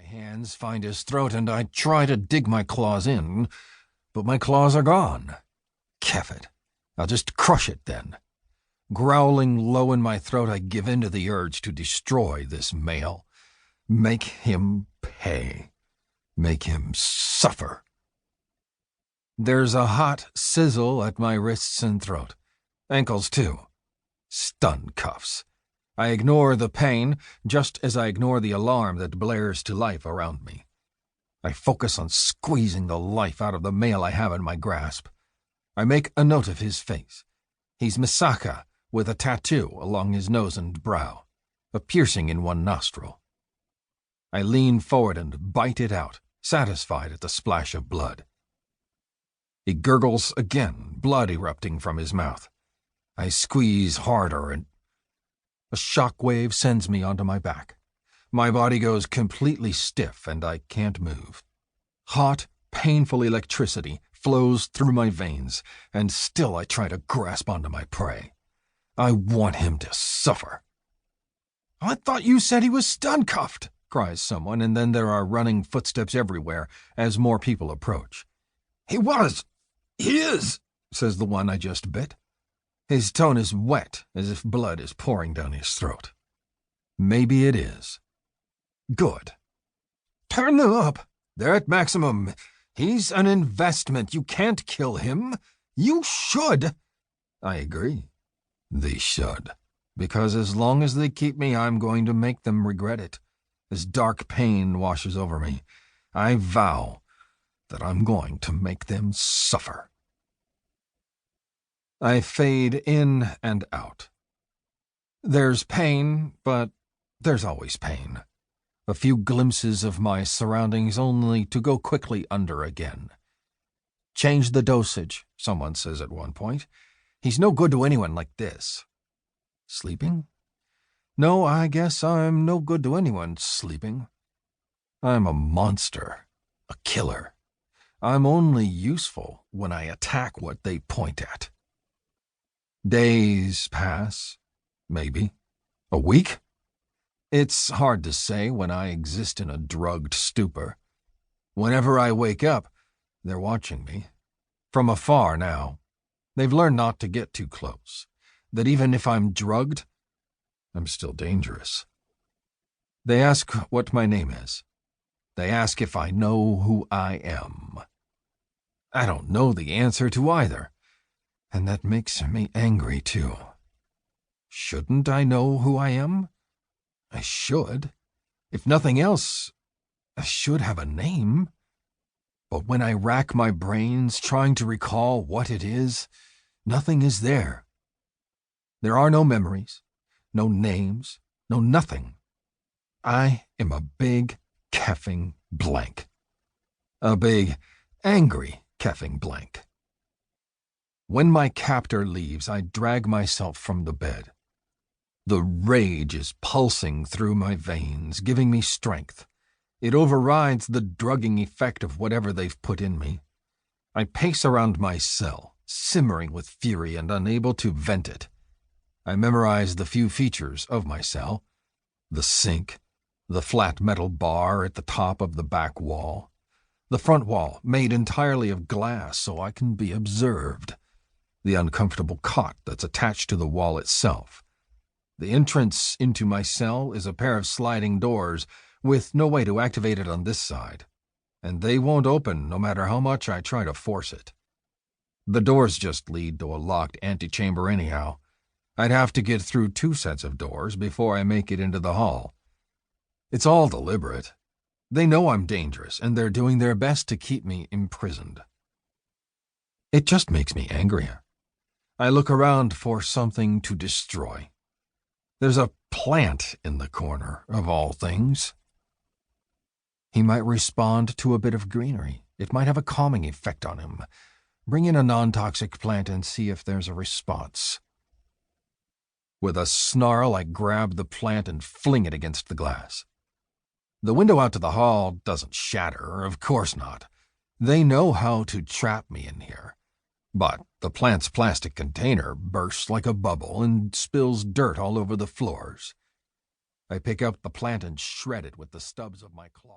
hands find his throat, and I try to dig my claws in, but my claws are gone. Keff it. I'll just crush it then. Growling low in my throat, I give in to the urge to destroy this male. Make him pay. Make him suffer. There's a hot sizzle at my wrists and throat. Ankles, too. Stun cuffs. I ignore the pain, just as I ignore the alarm that blares to life around me. I focus on squeezing the life out of the male I have in my grasp. I make a note of his face. He's Misaka, with a tattoo along his nose and brow, a piercing in one nostril. I lean forward and bite it out, satisfied at the splash of blood. He gurgles again, blood erupting from his mouth. I squeeze harder and a shock wave sends me onto my back. My body goes completely stiff and I can't move. Hot, painful electricity flows through my veins, and still I try to grasp onto my prey. I want him to suffer. "I thought you said he was stun-cuffed," cries someone, and then there are running footsteps everywhere as more people approach. "He was. He is," says the one I just bit. His tone is wet, as if blood is pouring down his throat. Maybe it is. Good. "Turn them up. They're at maximum. He's an investment. You can't kill him. You should." I agree. They should. Because as long as they keep me, I'm going to make them regret it. As dark pain washes over me, I vow that I'm going to make them suffer. I fade in and out. There's pain, but there's always pain. A few glimpses of my surroundings only to go quickly under again. "Change the dosage," someone says at one point. "He's no good to anyone like this." Sleeping? No, I guess I'm no good to anyone sleeping. I'm a monster, a killer. I'm only useful when I attack what they point at. Days pass, maybe. A week? It's hard to say when I exist in a drugged stupor. Whenever I wake up, they're watching me. From afar now. They've learned not to get too close. That even if I'm drugged, I'm still dangerous. They ask what my name is. They ask if I know who I am. I don't know the answer to either. And that makes me angry, too. Shouldn't I know who I am? I should. If nothing else, I should have a name. But when I rack my brains trying to recall what it is, nothing is there. There are no memories, no names, no nothing. I am a big, keffing blank. A big, angry keffing blank. When my captor leaves, I drag myself from the bed. The rage is pulsing through my veins, giving me strength. It overrides the drugging effect of whatever they've put in me. I pace around my cell, simmering with fury and unable to vent it. I memorize the few features of my cell: the sink, the flat metal bar at the top of the back wall, the front wall made entirely of glass so I can be observed, the uncomfortable cot that's attached to the wall itself. The entrance into my cell is a pair of sliding doors with no way to activate it on this side, and they won't open no matter how much I try to force it. The doors just lead to a locked antechamber anyhow. I'd have to get through 2 sets of doors before I make it into the hall. It's all deliberate. They know I'm dangerous, and they're doing their best to keep me imprisoned. It just makes me angrier. I look around for something to destroy. There's a plant in the corner, of all things. He might respond to a bit of greenery. It might have a calming effect on him. Bring in a non-toxic plant and see if there's a response. With a snarl, I grab the plant and fling it against the glass. The window out to the hall doesn't shatter, of course not. They know how to trap me in here. But the plant's plastic container bursts like a bubble and spills dirt all over the floors. I pick up the plant and shred it with the stubs of my claw.